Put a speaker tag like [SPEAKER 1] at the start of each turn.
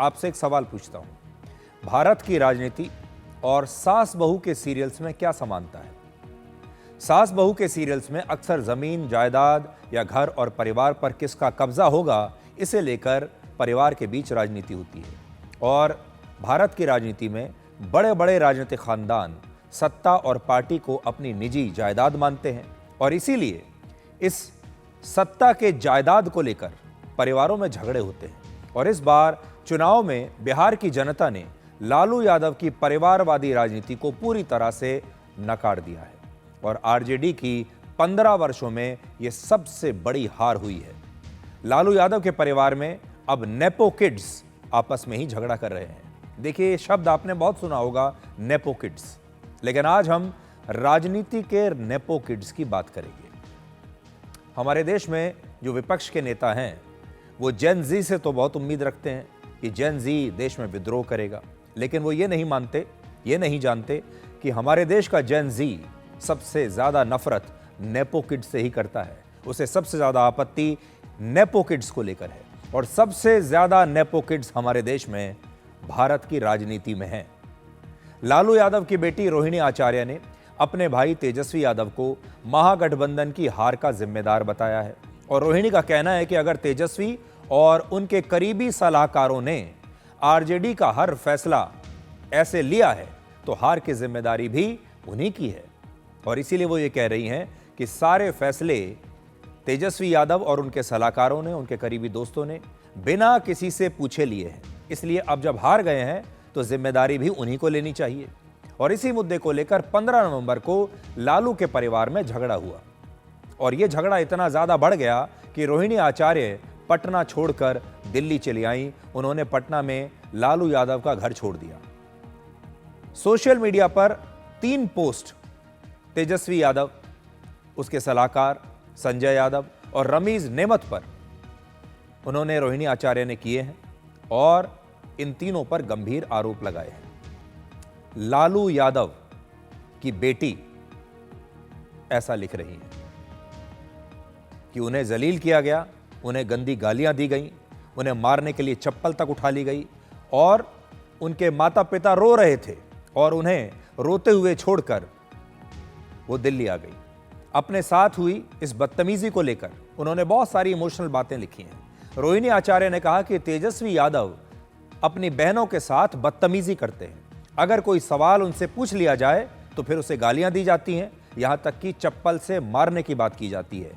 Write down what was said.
[SPEAKER 1] आपसे एक सवाल पूछता हूं। भारत की राजनीति और सास बहू के सीरियल्स में क्या समानता है? सास बहू के सीरियल्स में अक्सर जमीन, जायदाद या घर और परिवार पर किसका कब्जा होगा, इसे लेकर परिवार के बीच राजनीति होती है। और भारत की राजनीति में बड़े बड़े राजनीतिक खानदान सत्ता और पार्टी को अपनी निजी जायदाद मानते हैं और इसीलिए इस सत्ता के जायदाद को लेकर परिवारों में झगड़े होते हैं। और इस बार चुनाव में बिहार की जनता ने लालू यादव की परिवारवादी राजनीति को पूरी तरह से नकार दिया है और आरजेडी की 15 वर्षों में यह सबसे बड़ी हार हुई है। लालू यादव के परिवार में अब नेपो किड्स आपस में ही झगड़ा कर रहे हैं। देखिए, ये शब्द आपने बहुत सुना होगा, नेपो किड्स, लेकिन आज हम राजनीति के नेपो किड्स की बात करेंगे। हमारे देश में जो विपक्ष के नेता हैं वो जेन जी से तो बहुत उम्मीद रखते हैं कि जेन जी देश में विद्रोह करेगा, लेकिन वो ये नहीं मानते, ये नहीं जानते कि हमारे देश का जेन जी सबसे ज़्यादा नफरत नेपो किड्स से ही करता है। उसे सबसे ज़्यादा आपत्ति नेपो किड्स को लेकर है और सबसे ज़्यादा नेपो किड्स हमारे देश में भारत की राजनीति में हैं। लालू यादव की बेटी रोहिणी आचार्य ने अपने भाई तेजस्वी यादव को महागठबंधन की हार का जिम्मेदार बताया है और रोहिणी का कहना है कि अगर तेजस्वी और उनके करीबी सलाहकारों ने आरजेडी का हर फैसला ऐसे लिया है तो हार की जिम्मेदारी भी उन्हीं की है। और इसीलिए वो ये कह रही हैं कि सारे फैसले तेजस्वी यादव और उनके सलाहकारों ने, उनके करीबी दोस्तों ने बिना किसी से पूछे लिए हैं। इसलिए अब जब हार गए हैं तो जिम्मेदारी भी उन्हीं को लेनी चाहिए। और इसी मुद्दे को लेकर 15 नवंबर को लालू के परिवार में झगड़ा हुआ और यह झगड़ा इतना ज्यादा बढ़ गया कि रोहिणी आचार्य पटना छोड़कर दिल्ली चली आई। उन्होंने पटना में लालू यादव का घर छोड़ दिया। सोशल मीडिया पर 3 पोस्ट तेजस्वी यादव, उसके सलाहकार संजय यादव और रमीज नेमत पर उन्होंने रोहिणी आचार्य ने किए हैं और इन तीनों पर गंभीर आरोप लगाए हैं। लालू यादव की बेटी ऐसा लिख रही है कि उन्हें जलील किया गया, उन्हें गंदी गालियां दी गई, उन्हें मारने के लिए चप्पल तक उठा ली गई और उनके माता पिता रो रहे थे और उन्हें रोते हुए छोड़कर वो दिल्ली आ गई। अपने साथ हुई इस बदतमीजी को लेकर उन्होंने बहुत सारी इमोशनल बातें लिखी हैं। रोहिणी आचार्य ने कहा कि तेजस्वी यादव अपनी बहनों के साथ बदतमीजी करते हैं। अगर कोई सवाल उनसे पूछ लिया जाए तो फिर उसे गालियां दी जाती हैं, यहां तक कि चप्पल से मारने की बात की जाती है।